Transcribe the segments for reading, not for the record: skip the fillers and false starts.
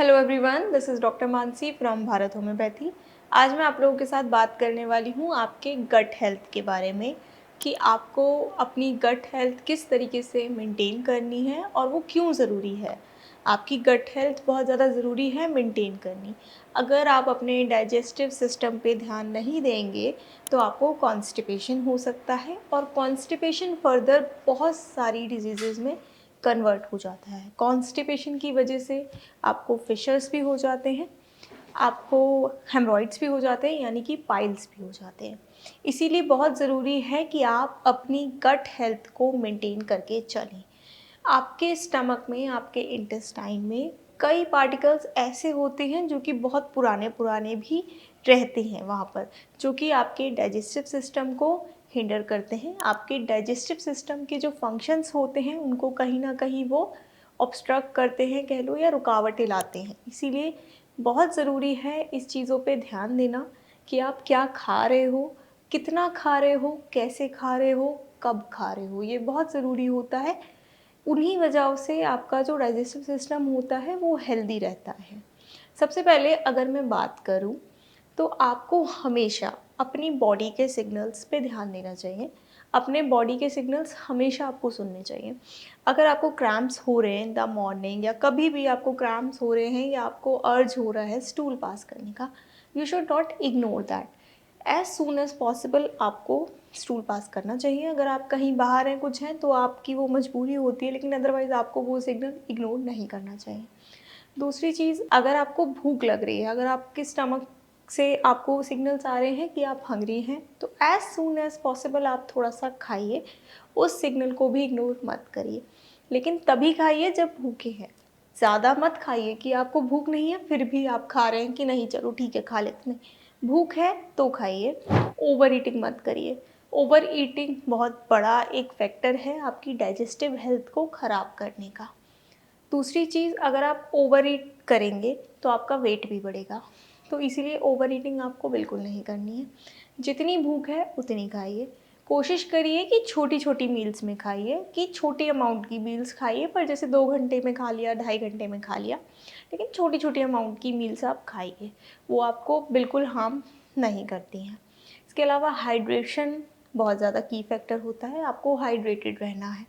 Hello everyone, this is doctor Mansi from Bharat homeopathy. आज मैं आप लोगों के साथ बात करने वाली हूँ आपके गट हेल्थ के बारे में कि आपको अपनी गट हेल्थ किस तरीके से मेंटेन करनी है और वो क्यों ज़रूरी है। आपकी गट हेल्थ बहुत ज़्यादा ज़रूरी है मेंटेन करनी। अगर आप अपने डाइजेस्टिव सिस्टम पे ध्यान नहीं देंगे तो आपको कॉन्स्टिपेशन हो सकता है और कॉन्स्टिपेशन फर्दर बहुत सारी डिजीज़ में कन्वर्ट हो जाता है। कॉन्स्टिपेशन की वजह से आपको फिशर्स भी हो जाते हैं, आपको हेमरॉइड्स भी हो जाते हैं यानी कि पाइल्स भी हो जाते हैं। इसीलिए बहुत ज़रूरी है कि आप अपनी गट हेल्थ को मेंटेन करके चलें। आपके स्टमक में, आपके इंटेस्टाइन में कई पार्टिकल्स ऐसे होते हैं जो कि बहुत पुराने-पुराने भी रहते हैं वहाँ पर, जो कि आपके डाइजेस्टिव सिस्टम को हिंडर करते हैं। आपके डाइजेस्टिव सिस्टम के जो फंक्शंस होते हैं उनको कहीं न कहीं वो ऑब्स्ट्रक्ट करते हैं कह लो या रुकावटें लाते हैं। इसीलिए बहुत ज़रूरी है इस चीज़ों पे ध्यान देना कि आप क्या खा रहे हो, कितना खा रहे हो, कैसे खा रहे हो, कब खा रहे हो। ये बहुत ज़रूरी होता है। उन्हीं वजहों से आपका जो डाइजेस्टिव सिस्टम होता है वो हेल्दी रहता है। सबसे पहले अगर मैं बात करूँ तो आपको हमेशा अपनी बॉडी के सिग्नल्स पे ध्यान देना चाहिए। अपने बॉडी के सिग्नल्स हमेशा आपको सुनने चाहिए। अगर आपको क्रैम्प्स हो रहे हैं इन द मॉर्निंग या कभी भी आपको क्रैम्प्स हो रहे हैं या आपको अर्ज हो रहा है स्टूल पास करने का, you should not ignore that. As soon as possible आपको स्टूल पास करना चाहिए। अगर आप कहीं बाहर हैं, कुछ हैं, तो आपकी वो मजबूरी होती है, लेकिन अदरवाइज़ आपको वो सिग्नल इग्नोर नहीं करना चाहिए। दूसरी चीज़, अगर आपको भूख लग रही है, अगर आपके स्टमक से आपको सिग्नल्स आ रहे हैं कि आप हंग्री हैं, तो एज़ सून एज़ पॉसिबल आप थोड़ा-सा खाइए। उस सिग्नल को भी इग्नोर मत करिए, लेकिन तभी खाइए जब भूखे हैं। ज़्यादा मत खाइए कि आपको भूख नहीं है, फिर भी आप खा रहे हैं कि नहीं चलो ठीक है खा लेते हैं। भूख है तो खाइए, ओवर ईटिंग मत करिए। ओवर ईटिंग बहुत बड़ा एक फैक्टर है आपकी डाइजेस्टिव हेल्थ को ख़राब करने का। दूसरी चीज़, अगर आप ओवर ईट करेंगे तो आपका वेट भी बढ़ेगा, तो इसीलिए ओवर ईटिंग आपको बिल्कुल नहीं करनी है। जितनी भूख है उतनी खाइए। कोशिश करिए कि छोटी-छोटी मील्स में खाइए, कि छोटी अमाउंट की मील्स खाइए, पर जैसे 2 घंटे में खा लिया, ढाई घंटे में खा लिया, लेकिन छोटी-छोटी अमाउंट की मील्स आप खाइए। वो आपको बिल्कुल हार्म नहीं करती हैं। इसके अलावा हाइड्रेशन बहुत ज़्यादा की फैक्टर होता है, आपको हाइड्रेटेड रहना है।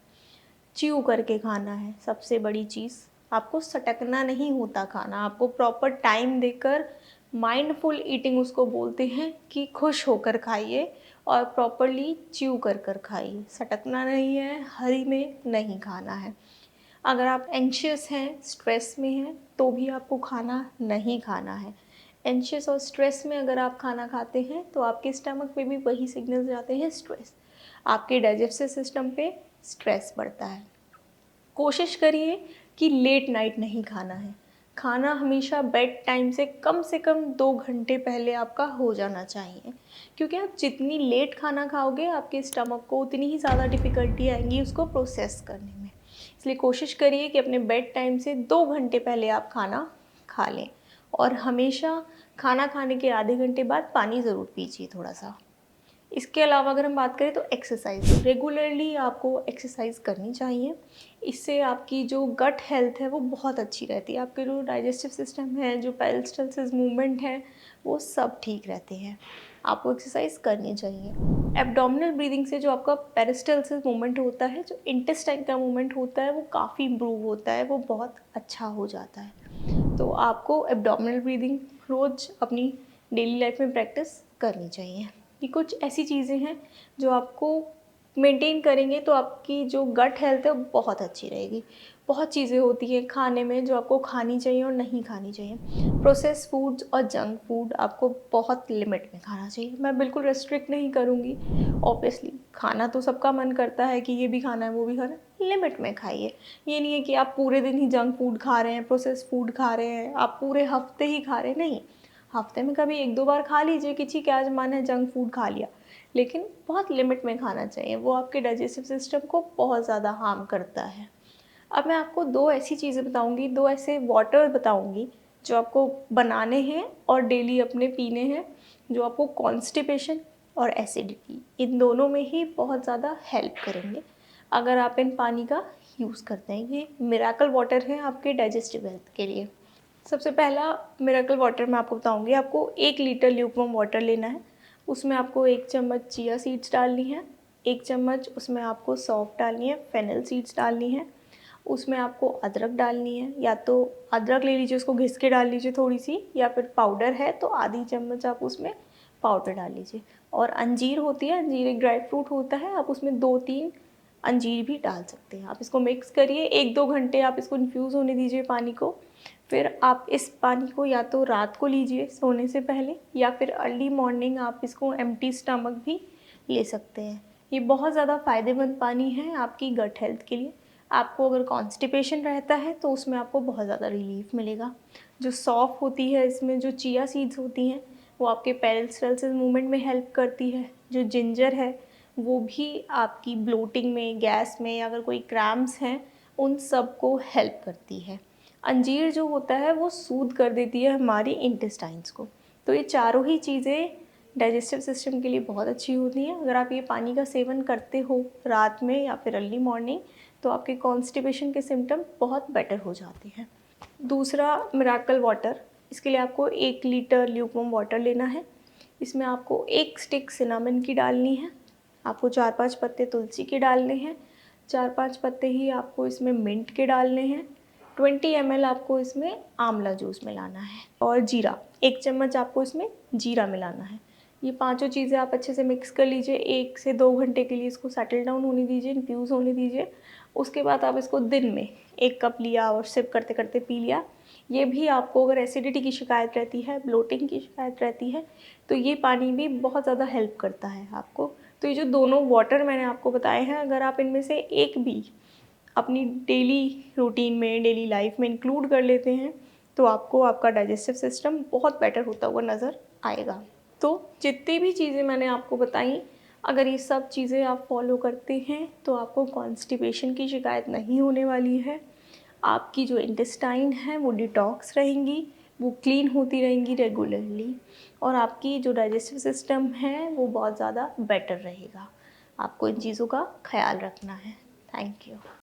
च्यू करके खाना है सबसे बड़ी चीज़। आपको सटकना नहीं होता खाना, आपको प्रॉपर टाइम देकर माइंडफुल ईटिंग उसको बोलते हैं कि खुश होकर खाइए और प्रॉपरली च्यू कर कर खाइए। सटकना नहीं है, हरी में नहीं खाना है। अगर आप एंशियस हैं, स्ट्रेस में हैं, तो भी आपको खाना नहीं खाना है। एंशियस और स्ट्रेस में अगर आप खाना खाते हैं तो आपके स्टमक पे भी वही सिग्नल्स जाते हैं स्ट्रेस। आपके डाइजेस्टिव सिस्टम पे स्ट्रेस बढ़ता है। कोशिश करिए कि लेट नाइट नहीं खाना है। खाना हमेशा बेड टाइम से कम 2 घंटे पहले आपका हो जाना चाहिए, क्योंकि आप जितनी लेट खाना खाओगे आपके स्टमक को उतनी ही ज़्यादा डिफ़िकल्टी आएगी उसको प्रोसेस करने में। इसलिए कोशिश करिए कि अपने बेड टाइम से 2 घंटे पहले आप खाना खा लें और हमेशा खाना खाने के आधे घंटे बाद पानी ज़रूर पीजिए थोड़ा-सा। इसके अलावा अगर हम बात करें तो एक्सरसाइज, रेगुलरली आपको एक्सरसाइज करनी चाहिए। इससे आपकी जो गट हेल्थ है वो बहुत अच्छी रहती है। आपके जो डाइजेस्टिव सिस्टम है, जो पेरिस्टल्सिस मूवमेंट है, वो सब ठीक रहते हैं। आपको एक्सरसाइज करनी चाहिए। एब्डोमिनल ब्रीदिंग से जो आपका पेरिस्टल्सिस मूवमेंट होता है, जो इंटेस्टाइन का मूवमेंट होता है, वो काफ़ी इम्प्रूव होता है, वो बहुत अच्छा हो जाता है। तो आपको एब्डोमिनल ब्रीदिंग रोज़ अपनी डेली लाइफ में प्रैक्टिस करनी चाहिए। ये कुछ ऐसी चीज़ें हैं जो आपको मेंटेन करेंगे तो आपकी जो गट हेल्थ है वो बहुत अच्छी रहेगी। बहुत चीज़ें होती हैं खाने में जो आपको खानी चाहिए और नहीं खानी चाहिए। प्रोसेस्ड फूड्स और जंक फूड आपको बहुत लिमिट में खाना चाहिए। मैं बिल्कुल रेस्ट्रिक्ट नहीं करूँगी। ऑब्वियसली खाना तो सबका मन करता है कि ये भी खाना है, वो भी खाना है, लिमिट में खाइए। ये नहीं है कि आप पूरे दिन ही जंक फूड खा रहे हैं, प्रोसेस्ड फूड खा रहे हैं, आप पूरे हफ्ते ही खा रहे हैं, नहीं। हफ्ते में कभी 1-2 बार खा लीजिए कि ठीक है आज मन है जंक फूड खा लिया, लेकिन बहुत लिमिट में खाना चाहिए। वो आपके डाइजेस्टिव सिस्टम को बहुत ज़्यादा हार्म करता है। अब मैं आपको 2 ऐसी चीज़ें बताऊँगी, 2 ऐसे वाटर बताऊँगी जो आपको बनाने हैं और डेली अपने पीने हैं, जो आपको कॉन्स्टिपेशन और एसिडिटी इन दोनों में ही बहुत ज़्यादा हेल्प करेंगे, अगर आप इन पानी का यूज़ करते हैं। ये मिरेकल वाटर है आपके डाइजेस्टिव हेल्थ के लिए। सबसे पहला मिरेकल वाटर मैं आपको बताऊंगी। आपको 1 लीटर ल्यूकवार्म वाटर लेना है। उसमें आपको 1 चम्मच चिया सीड्स डालनी है, 1 चम्मच उसमें आपको सौंफ डालनी है, फेनल सीड्स डालनी है, उसमें आपको अदरक डालनी है। या तो अदरक ले लीजिए, उसको घिस के डाल लीजिए थोड़ी सी, या फिर पाउडर है तो आधी चम्मच आप उसमें पाउडर डाल लीजिए। और अंजीर होती है, अंजीर एक ड्राई फ्रूट होता है, आप उसमें 2-3 अंजीर भी डाल सकते हैं। आप इसको मिक्स करिए, 1-2 घंटे आप इसको इन्फ्यूज़ होने दीजिए पानी को। फिर आप इस पानी को या तो रात को लीजिए सोने से पहले, या फिर अर्ली मॉर्निंग आप इसको एम्प्टी स्टमक भी ले सकते हैं। ये बहुत ज़्यादा फ़ायदेमंद पानी है आपकी गट हेल्थ के लिए। आपको अगर कॉन्स्टिपेशन रहता है तो उसमें आपको बहुत ज़्यादा रिलीफ मिलेगा। जो सौंफ होती है, इसमें जो चिया सीड्स होती हैं, वो आपके पेरिस्टल्सिस मूवमेंट में हेल्प करती है। जो जिंजर है वो भी आपकी ब्लोटिंग में, गैस में, या अगर कोई क्रैम्प्स हैं उन सब को हेल्प करती है। अंजीर जो होता है वो सूद कर देती है हमारी इंटेस्टाइन्स को। तो ये चारों ही चीज़ें डाइजेस्टिव सिस्टम के लिए बहुत अच्छी होती हैं। अगर आप ये पानी का सेवन करते हो रात में या फिर अर्ली मॉर्निंग, तो आपके कॉन्स्टिपेशन के सिम्टम बहुत बेटर हो जाते हैं। दूसरा मिरेकल वाटर, इसके लिए आपको 1 लीटर ल्यूकवार्म वाटर लेना है। इसमें आपको 1 स्टिक सिनामन की डालनी है, आपको 4-5 पत्ते तुलसी के डालने हैं, 4-5 पत्ते ही आपको इसमें मिंट के डालने हैं, 20 ml आपको इसमें आंवला जूस मिलाना है, और जीरा 1 चम्मच आपको इसमें जीरा मिलाना है। ये पांचों चीज़ें आप अच्छे से मिक्स कर लीजिए। 1 से 2 घंटे के लिए इसको सेटल डाउन होने दीजिए, इन्फ्यूज़ होने दीजिए। उसके बाद आप इसको दिन में 1 कप लिया और सिप करते करते पी लिया। ये भी आपको अगर एसिडिटी की शिकायत रहती है, ब्लोटिंग की शिकायत रहती है, तो ये पानी भी बहुत ज़्यादा हेल्प करता है आपको। तो ये जो दोनों वाटर मैंने आपको बताए हैं, अगर आप इनमें से एक भी अपनी डेली रूटीन में, डेली लाइफ में इंक्लूड कर लेते हैं, तो आपको आपका डाइजेस्टिव सिस्टम बहुत बेटर होता हुआ नज़र आएगा। तो जितनी भी चीज़ें मैंने आपको बताई, अगर ये सब चीज़ें आप फॉलो करते हैं तो आपको कॉन्स्टिपेशन की शिकायत नहीं होने वाली है। आपकी जो इंटेस्टाइन है वो डिटॉक्स रहेंगी, वो क्लीन होती रहेंगी रेगुलरली, और आपकी जो डाइजेस्टिव सिस्टम है वो बहुत ज़्यादा बेटर रहेगा। आपको इन चीज़ों का ख्याल रखना है। Thank you.